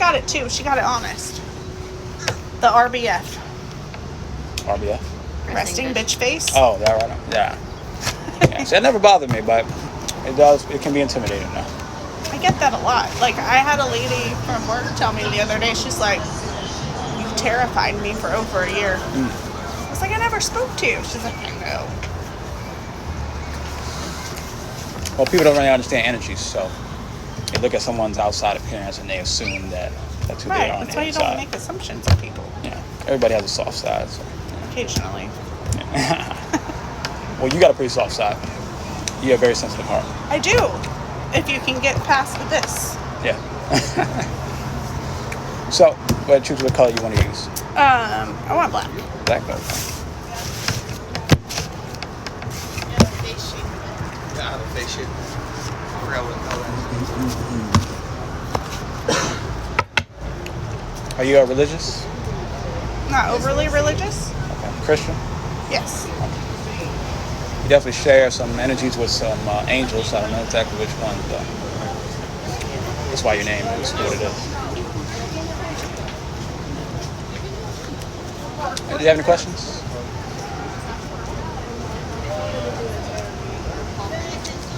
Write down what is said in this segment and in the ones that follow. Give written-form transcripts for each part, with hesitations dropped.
got it too. She got it honest. The RBF. RBF? Resting bitch face. Oh, that right. Yeah. Yeah. So that never bothered me, but it can be intimidating now. I get that a lot. Like, I had a lady from work tell me the other day, she's like, "You terrified me for over a year." I was like, "I never spoke to you." She's like, "I know." Well, people don't really understand energies, so they look at someone's outside appearance and they assume that that's who they are on That's the why you inside. don't make assumptions on people. Yeah, everybody has a soft side. So. Occasionally. Well, you got a pretty soft side. You have a very sensitive heart. I do. If you can get past this. Yeah. So, choose what color you want to use. I want black. Black, okay. Yeah, I have a face shoot. I forgot what color. Are you religious? Not overly religious. Okay. Christian? Yes. You definitely share some energies with some angels. I don't know exactly which ones, but that's why your name is what it is. Do you have any questions?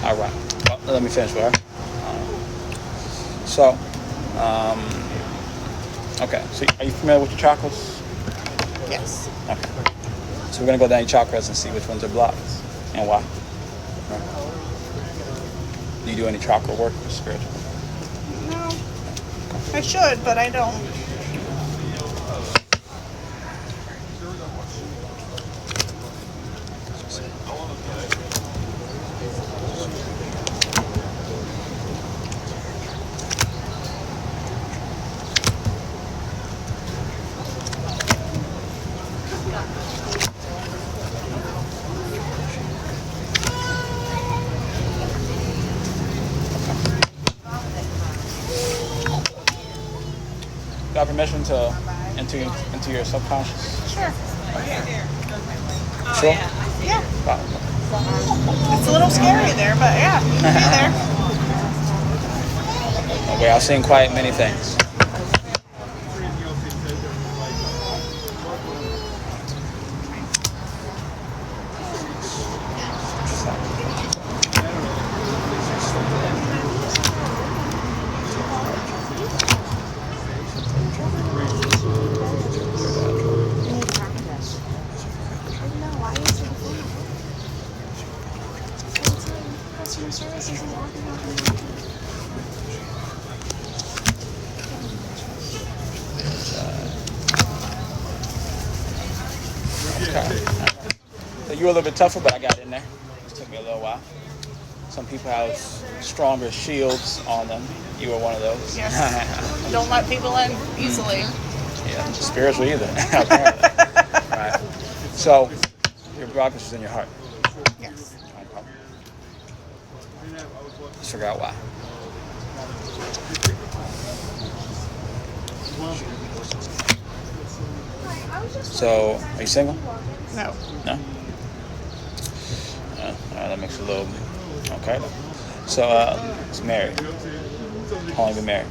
All right. Well, let me finish with her. Okay. So, are you familiar with your chakras? Yes. Okay. So we're gonna go down your chakras and see which ones are blocked and why. Right. Do you do any chakra work or spiritual? No. I should, but I don't. Got permission to into your subconscious? Sure. Sure. Yeah. Wow. It's a little scary there, but yeah, you can be there. Okay, I've seen quite many things. So you were a little bit tougher, but I got in there. It took me a little while. Some people have stronger shields on them. You were one of those. Yes. Don't let people in easily. Yeah, spiritually either. Apparently. Right. So your blockage is in your heart. Yes. Okay. Let's figure out why. So, are you single? No. No? All right, that makes it a little... Okay. So, it's married. How long have you been married?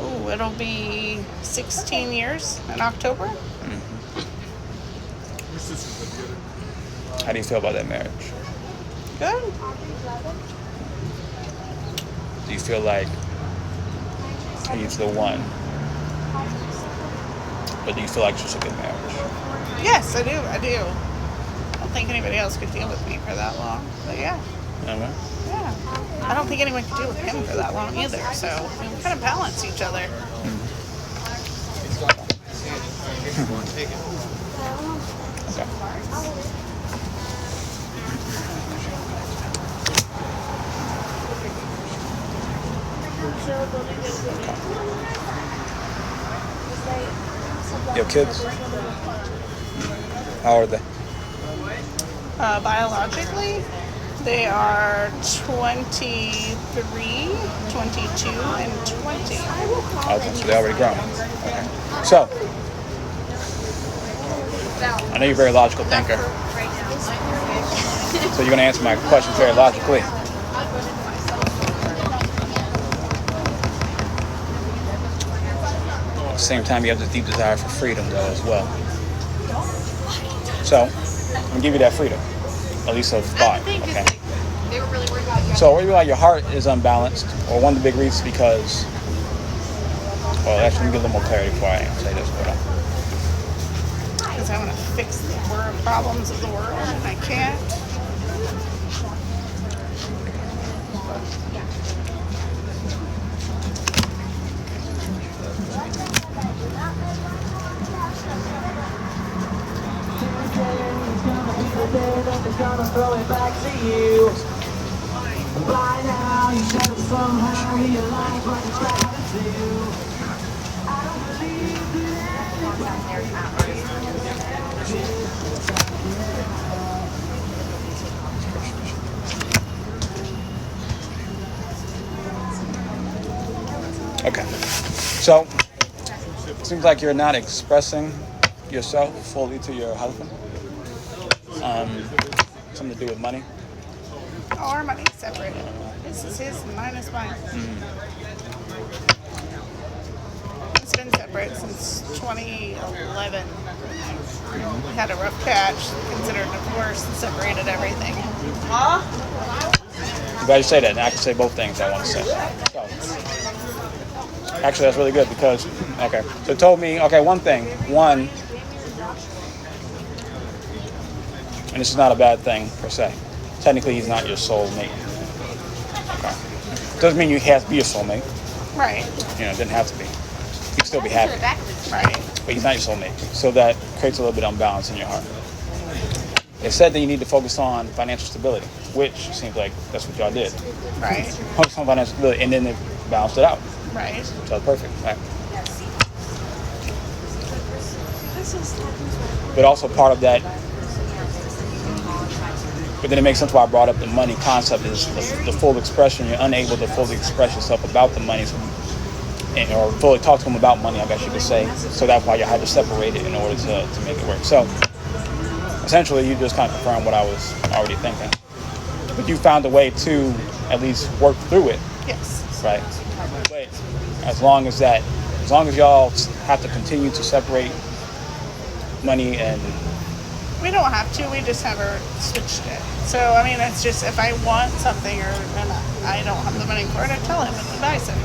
Ooh, it'll be 16 years in October. Mm-hmm. How do you feel about that marriage? Good. Do you feel like he's the one? But do you feel like it's just a good marriage? Yes, I do. I do. I don't think anybody else could deal with me for that long. But yeah. Okay. Yeah. I don't think anyone could deal with him for that long either. So we kind of balance each other. Okay. You have kids? How old are they? Biologically, they are 23, 22, and 20. Okay, so they're already grown. Okay. So, I know you're a very logical thinker. So you're going to answer my questions very logically. the same time, you have this deep desire for freedom, though, as well. So, I'm gonna give you that freedom, at least of thought. Okay. So, where you like your heart is unbalanced, or one of the big reasons because, well, actually, let me get a little more clarity before I say this. Hold on. Because I want to fix the problems of the world, and I can't. Gonna throw it back to you. By now, you should have somehow realized what you're trying to do. I don't believe Okay. So, it seems like you're not expressing yourself fully to your husband. Something to do with money. Our money's separated. This is his and mine is mine. It's been separate since 2011. We had a rough patch, considered a divorce, and separated everything. I'm glad you say that. And I can say both things I want to say. So, actually, that's really good because, okay. So it told me, okay, one thing. One, and this is not a bad thing per se. Technically, he's not your soulmate. Okay. Doesn't mean he has to be your soulmate. Right. You know, it didn't have to be. You can still be happy. Right. But he's not your soulmate. So that creates a little bit of unbalance in your heart. It said that you need to focus on financial stability, which seems like that's what y'all did. Right. Focus on financial stability, and then it balanced it out. Right. So it's perfect. Right. But also part of that, but then it makes sense why I brought up the money concept is the full expression. You're unable to fully express yourself about the money, or fully talk to him about money, I guess you could say. So that's why you had to separate it in order to make it work. So essentially, you just kind of confirmed what I was already thinking. But you found a way to at least work through it. Yes. Right. But as long as y'all have to continue to separate money and... We don't have to. We just never switched it. So, I mean, it's just if I want something and I don't have the money for it, I tell him and he buys it.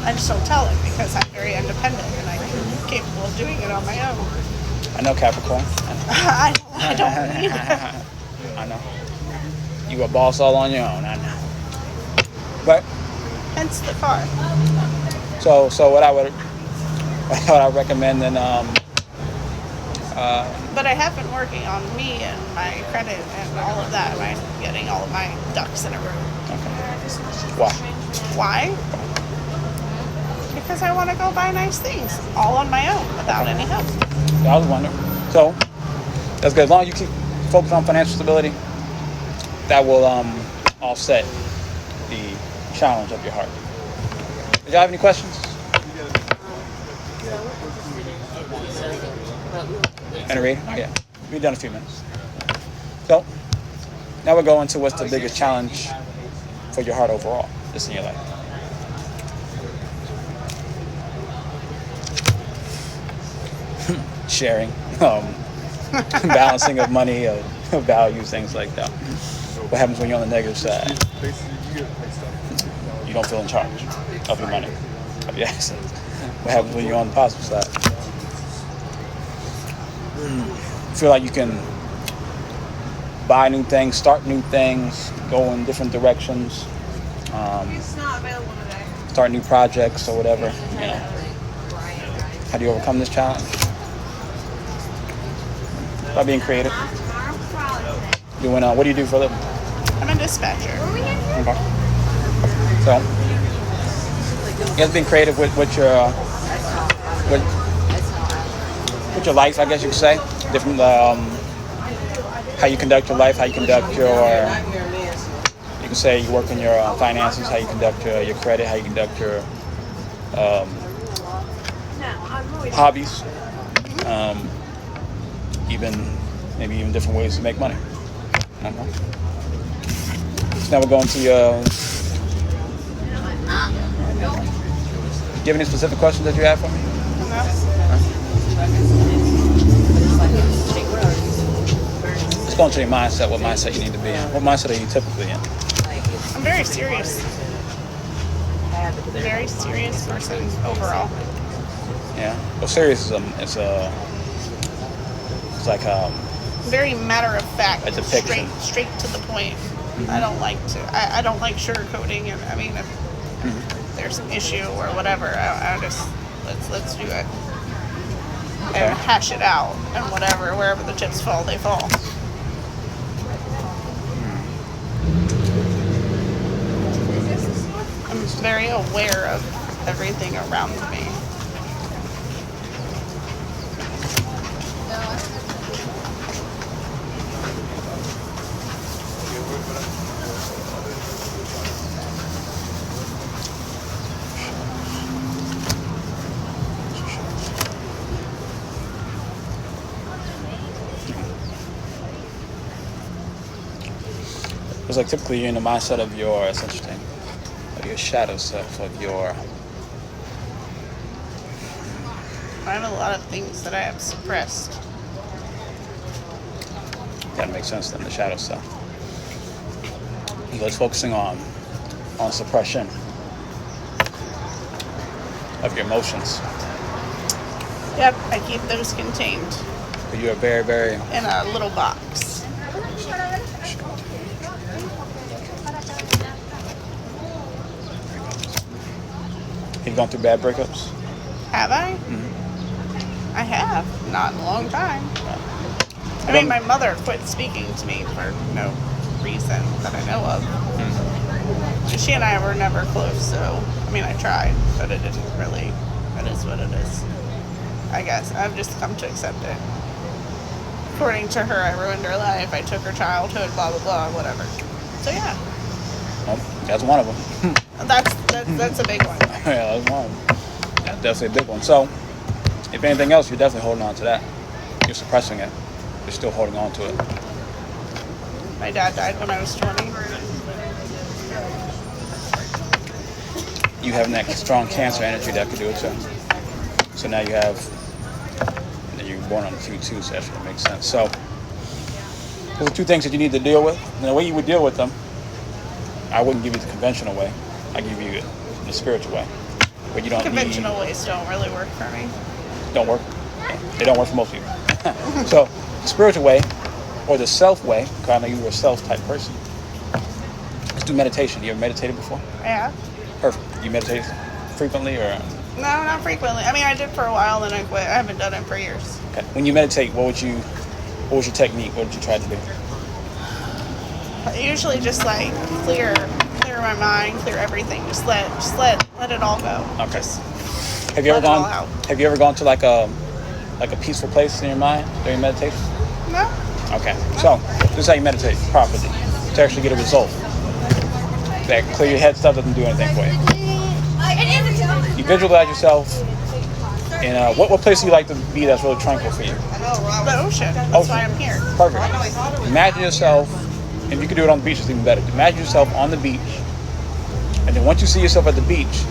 I just don't tell him because I'm very independent and I'm capable of doing it on my own. I know, Capricorn. I don't need it. I know. You a boss all on your own, I know. But Hence the car. so what I would recommend then But I have been working on me and my credit and all of that. I'm getting all of my ducks in a row. why? Why? Because I want to go buy nice things all on my own without any help. I was wondering. So that's good. As long as you keep focused on financial stability, that will offset the challenge of your heart. Did y'all have any questions? And a read? Oh yeah. We've done a few minutes. So now we're going to what's the biggest challenge for your heart overall, just in your life. Sharing, balancing of money, values, things like that. What happens when you're on the negative side? You don't feel in charge of your money, of your assets. What happens when you're on the positive side? You feel like you can buy new things, start new things, go in different directions, start new projects or whatever. You know. How do you overcome this challenge? By being creative. Doing what do you do for a living? I'm a dispatcher. Okay. So, you guys being creative with your life, I guess you could say. Different, how you conduct your life, how you conduct your, you can say you work in your finances, how you conduct your credit, how you conduct your hobbies, maybe even different ways to make money. Okay. So now we're going to your you have any specific questions that you have for me? No. Let's go into your mindset. What mindset you need to be in? What mindset are you typically in? I'm very serious. Very serious person overall. Yeah. Well, serious is it's like Very matter of fact. A depiction. Straight to the point. I don't like I don't like sugarcoating, and I mean, if there's an issue or whatever, I just let's do it and hash it out, and wherever the chips fall, they fall. I'm very aware of everything around me. It's like typically you're in the mindset of your, it's interesting, of your shadow self, of your, I have a lot of things that I have suppressed. that makes sense then, the shadow self. So it's focusing on suppression of your emotions. Yep, I keep those contained But you are very, very, in a little box. you've gone through bad breakups? Have I? Mm-hmm. I have. Not in a long time. I mean, my mother quit speaking to me for no reason that I know of. She and I were never close, so, I mean, I tried, but it didn't really, it is what it is. I guess. I've just come to accept it. According to her, I ruined her life, I took her childhood, blah, blah, blah, whatever. So, yeah. Well, that's one of them. That's a big one. Yeah, that's one of them. That's definitely a big one. So, if anything else, you're definitely holding on to that. You're suppressing it. You're still holding on to it. My dad died when I was 20. You having that strong cancer energy that could do it too. So now you have, and you're born on the 2-2, so that should make sense. So those are two things that you need to deal with. And the way you would deal with them, I wouldn't give you the conventional way. I give you the spiritual way. But you don't Conventional ways don't really work for me. don't work. They don't work for most people. So the spiritual way, or the self way, because I know you were a self type person. Let's do meditation. You ever meditated before? Yeah. Perfect. You meditate frequently or? No, not frequently. I mean, I did for a while, then I quit. I haven't done it for years. Okay. When you meditate, what was your technique? What did you try to do? I usually just like clear my mind, clear everything. Just let it all go. Okay. Just Have you ever let it all gone? out. Have you ever gone to like a peaceful place in your mind during meditation? No. Okay. So this is how you meditate properly to actually get a result. That clear your head stuff doesn't do anything for you. You visualize yourself in what place do you like to be that's really tranquil for you? The ocean. That's Ocean. why I'm here. Perfect. Imagine yourself, and if you could do it on the beach, it's even better. Imagine yourself on the beach, and then once you see yourself at the beach,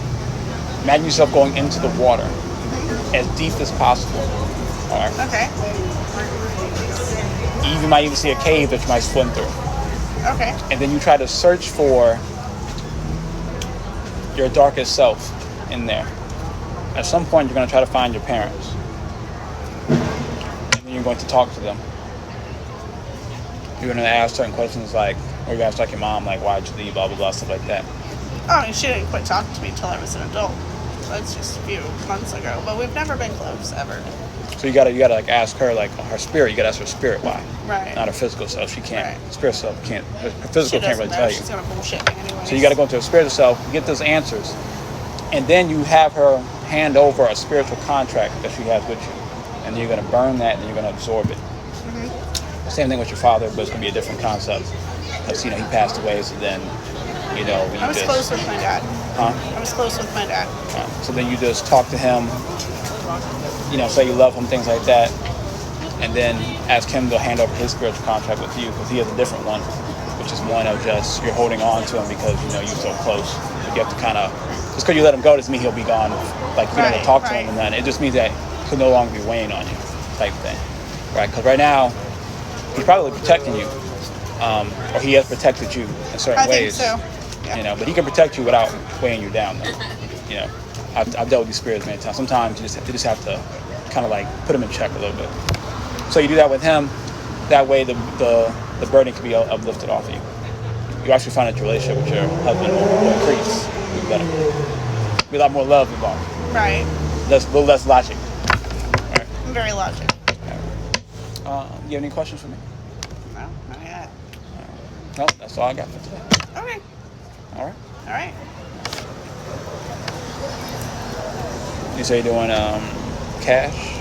imagine yourself going into the water as deep as possible. All right. Okay. You might even see a cave that you might swim through. Okay. And then you try to search for your darkest self in there. At some point, you're going to try to find your parents. And then you're going to talk to them. You're going to ask certain questions like, or you ask like your mom, like, why'd you leave, blah, blah, blah, stuff like that. Oh, I mean, she didn't quit talking to me until I was an adult. That's just a few months ago. But we've never been close, ever. So you gotta like ask her, like her spirit, you gotta ask her spirit why. Right. Not her physical self. She can't. Right. Spirit self can't. Her She physical can't doesn't really know. tell you. She's going to bullshit me anyway. So you got to go into a spiritual self, get those answers, and then you have her hand over a spiritual contract that she has with you, and then you're going to burn that, and you're going to absorb it. Mm-hmm. Same thing with your father, but it's going to be a different concept, because he passed away. So then, you I was close with my dad. Huh? I was close with my dad. So then you just talk to him, say you love him, things like that, and then ask him to hand over his spiritual contract with you, because he has a different one, which is one of just you're holding on to him because you're so close. you have to kind of, just because you let him go doesn't mean he'll be gone. Like if you never Right, talk to right. him and then it just means that he'll no longer be weighing on you, type thing, right? Because right now he's probably protecting you, or he has protected you in certain I think ways. so. Yeah. You know, but he can protect you without weighing you down. Though. You know, I've dealt with these spirits many times. Sometimes you just have to kind of like put him in check a little bit. So you do that with him. That way the burden can be uplifted off of you. You actually find that your relationship with your husband will increase. Be better. Be a lot more love involved. Right. A little less logic. Right. Very logic. You have any questions for me? No, not yet. No, that's all I got for today. Okay. All right. All right. You say you're doing cash?